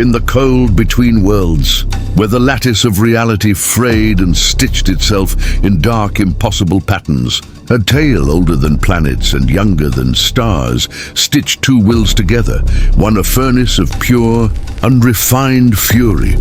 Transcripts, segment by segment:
in the cold between worlds, where the lattice of reality frayed and stitched itself in dark, impossible patterns. A tale older than planets and younger than stars stitched two wills together, one a furnace of pure, unrefined fury,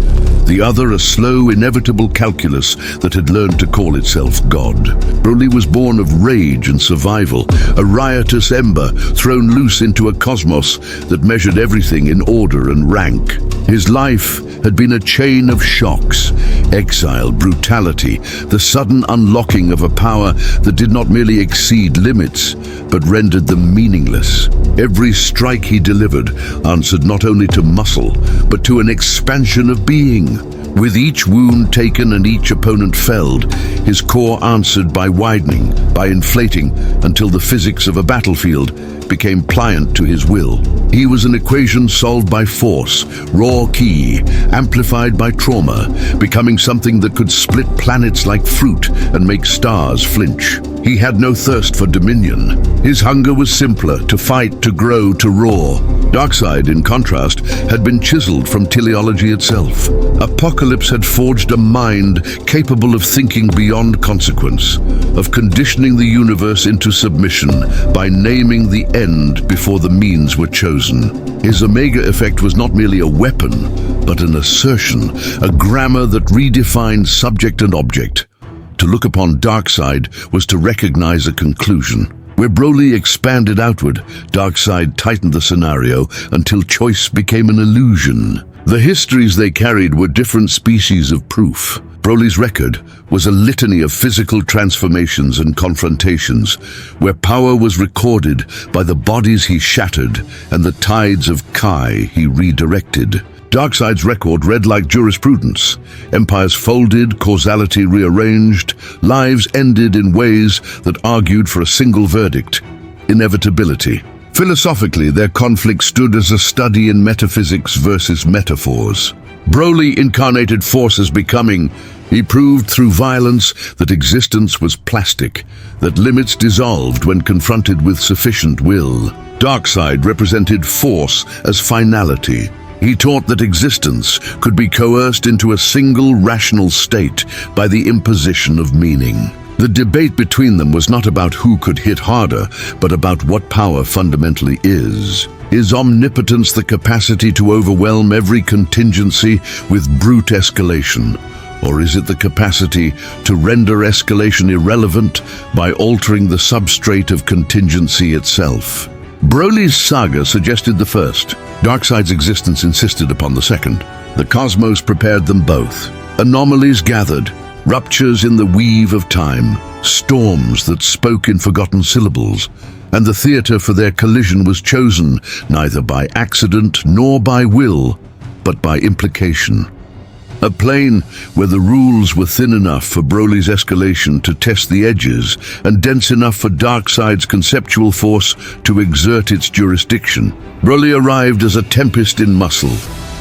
the other a slow, inevitable calculus that had learned to call itself God. Broly was born of rage and survival, a riotous ember thrown loose into a cosmos that measured everything in order and rank. His life had been a chain of shocks: exile, brutality, the sudden unlocking of a power that did not merely exceed limits, but rendered them meaningless. Every strike he delivered answered not only to muscle, but to an expansion of being. With each wound taken and each opponent felled, his core answered by widening, by inflating, until the physics of a battlefield became pliant to his will. He was an equation solved by force, raw ki, amplified by trauma, becoming something that could split planets like fruit and make stars flinch. He had no thirst for dominion. His hunger was simpler: to fight, to grow, to roar. Darkseid, in contrast, had been chiseled from teleology itself. Apokolips had forged a mind capable of thinking beyond consequence, of conditioning the universe into submission by naming the end before the means were chosen. His Omega Effect was not merely a weapon, but an assertion, a grammar that redefined subject and object. To look upon Darkseid was to recognize a conclusion. Where Broly expanded outward, Darkseid tightened the scenario until choice became an illusion. The histories they carried were different species of proof. Broly's record was a litany of physical transformations and confrontations, where power was recorded by the bodies he shattered and the tides of Kai he redirected. Darkseid's record read like jurisprudence. Empires folded, causality rearranged, lives ended in ways that argued for a single verdict: inevitability. Philosophically, their conflict stood as a study in metaphysics versus metaphors. Broly incarnated force as becoming. He proved through violence that existence was plastic, that limits dissolved when confronted with sufficient will. Darkseid represented force as finality. He taught that existence could be coerced into a single rational state by the imposition of meaning. The debate between them was not about who could hit harder, but about what power fundamentally is. Is omnipotence the capacity to overwhelm every contingency with brute escalation? Or is it the capacity to render escalation irrelevant by altering the substrate of contingency itself? Broly's saga suggested the first. Darkseid's existence insisted upon the second. The cosmos prepared them both. Anomalies gathered, ruptures in the weave of time, storms that spoke in forgotten syllables, and the theater for their collision was chosen neither by accident nor by will, but by implication. A plane where the rules were thin enough for Broly's escalation to test the edges and dense enough for Darkseid's conceptual force to exert its jurisdiction. Broly arrived as a tempest in muscle,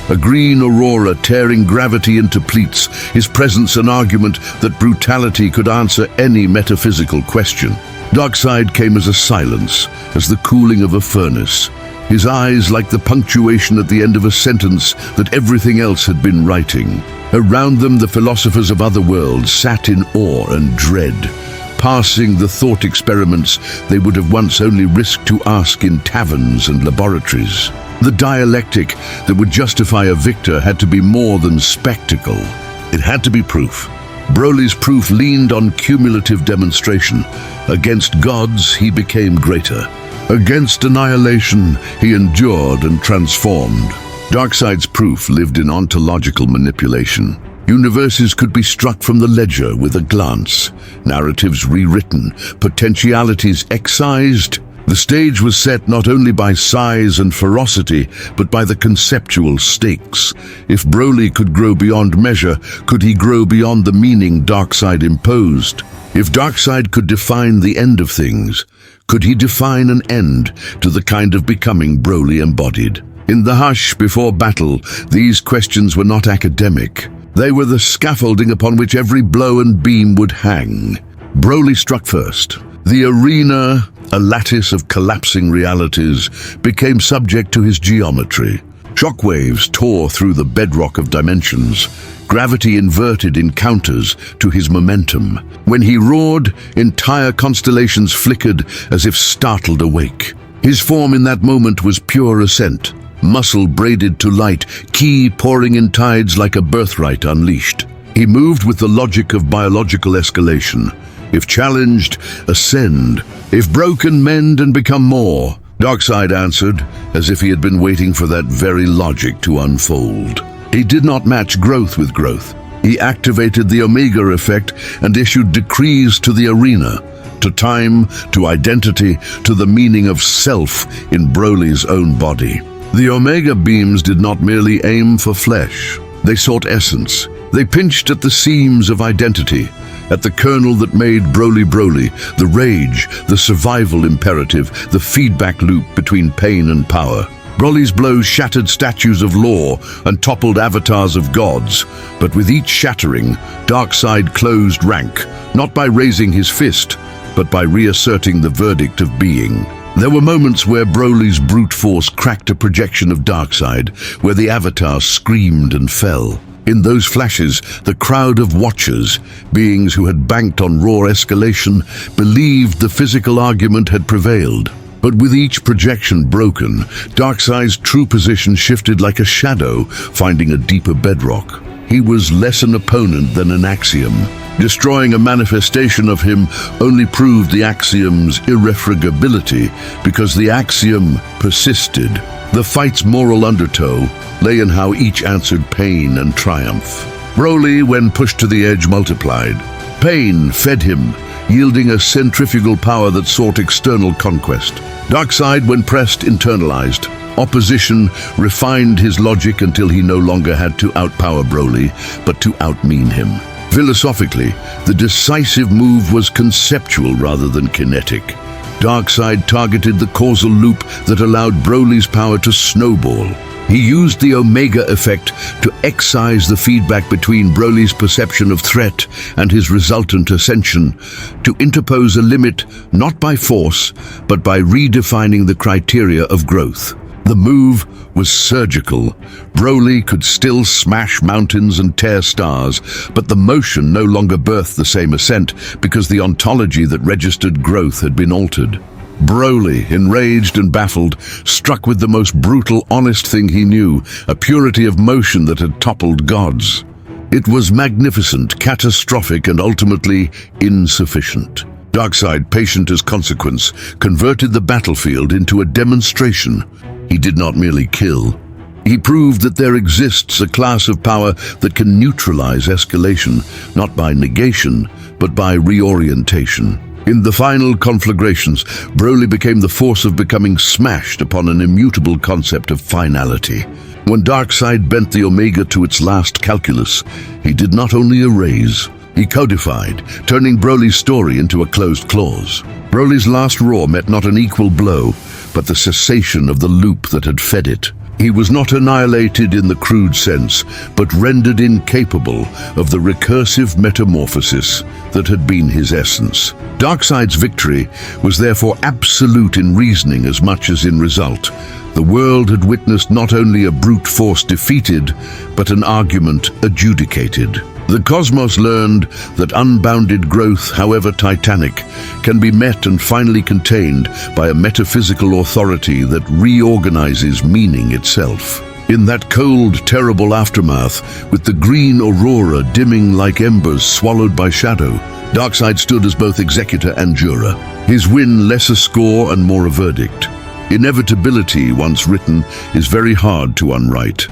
a green aurora tearing gravity into pleats, his presence an argument that brutality could answer any metaphysical question. Darkseid came as a silence, as the cooling of a furnace, his eyes like the punctuation at the end of a sentence that everything else had been writing. Around them, the philosophers of other worlds sat in awe and dread, passing the thought experiments they would have once only risked to ask in taverns and laboratories. The dialectic that would justify a victor had to be more than spectacle. It had to be proof. Broly's proof leaned on cumulative demonstration. Against gods, he became greater. Against annihilation, he endured and transformed. Darkseid's proof lived in ontological manipulation. Universes could be struck from the ledger with a glance, narratives rewritten, potentialities excised. The stage was set not only by size and ferocity, but by the conceptual stakes. If Broly could grow beyond measure, could he grow beyond the meaning Darkseid imposed? If Darkseid could define the end of things, could he define an end to the kind of becoming Broly embodied? In the hush before battle, these questions were not academic. They were the scaffolding upon which every blow and beam would hang. Broly struck first. The arena, a lattice of collapsing realities, became subject to his geometry. Shockwaves tore through the bedrock of dimensions. Gravity inverted encounters to his momentum. When he roared, entire constellations flickered as if startled awake. His form in that moment was pure ascent, muscle braided to light, ki pouring in tides like a birthright unleashed. He moved with the logic of biological escalation. If challenged, ascend. If broken, mend and become more. Darkseid answered, as if he had been waiting for that very logic to unfold. He did not match growth with growth. He activated the Omega Effect and issued decrees to the arena, to time, to identity, to the meaning of self in Broly's own body. The Omega beams did not merely aim for flesh. They sought essence. They pinched at the seams of identity, at the kernel that made Broly Broly, the rage, the survival imperative, the feedback loop between pain and power. Broly's blows shattered statues of law and toppled avatars of gods, but with each shattering, Darkseid closed rank, not by raising his fist, but by reasserting the verdict of being. There were moments where Broly's brute force cracked a projection of Darkseid, where the avatars screamed and fell. In those flashes, the crowd of watchers, beings who had banked on raw escalation, believed the physical argument had prevailed. But with each projection broken, Darkseid's true position shifted like a shadow, finding a deeper bedrock. He was less an opponent than an axiom. Destroying a manifestation of him only proved the axiom's irrefragability, because the axiom persisted. The fight's moral undertow lay in how each answered pain and triumph. Broly, when pushed to the edge, multiplied. Pain fed him, yielding a centrifugal power that sought external conquest. Darkseid, when pressed, internalized. Opposition refined his logic until he no longer had to outpower Broly, but to outmean him. Philosophically, the decisive move was conceptual rather than kinetic. Darkseid targeted the causal loop that allowed Broly's power to snowball. He used the Omega Effect to excise the feedback between Broly's perception of threat and his resultant ascension, to interpose a limit not by force, but by redefining the criteria of growth. The move was surgical. Broly could still smash mountains and tear stars, but the motion no longer birthed the same ascent because the ontology that registered growth had been altered. Broly, enraged and baffled, struck with the most brutal, honest thing he knew, a purity of motion that had toppled gods. It was magnificent, catastrophic, and ultimately insufficient. Darkseid, patient as consequence, converted the battlefield into a demonstration. He did not merely kill. He proved that there exists a class of power that can neutralize escalation, not by negation, but by reorientation. In the final conflagrations, Broly became the force of becoming smashed upon an immutable concept of finality. When Darkseid bent the Omega to its last calculus, he did not only erase, he codified, turning Broly's story into a closed clause. Broly's last roar met not an equal blow, but the cessation of the loop that had fed it. He was not annihilated in the crude sense, but rendered incapable of the recursive metamorphosis that had been his essence. Darkseid's victory was therefore absolute in reasoning as much as in result. The world had witnessed not only a brute force defeated, but an argument adjudicated. The cosmos learned that unbounded growth, however titanic, can be met and finally contained by a metaphysical authority that reorganizes meaning itself. In that cold, terrible aftermath, with the green aurora dimming like embers swallowed by shadow, Darkseid stood as both executor and juror. His win less a score and more a verdict. Inevitability, once written, is very hard to unwrite.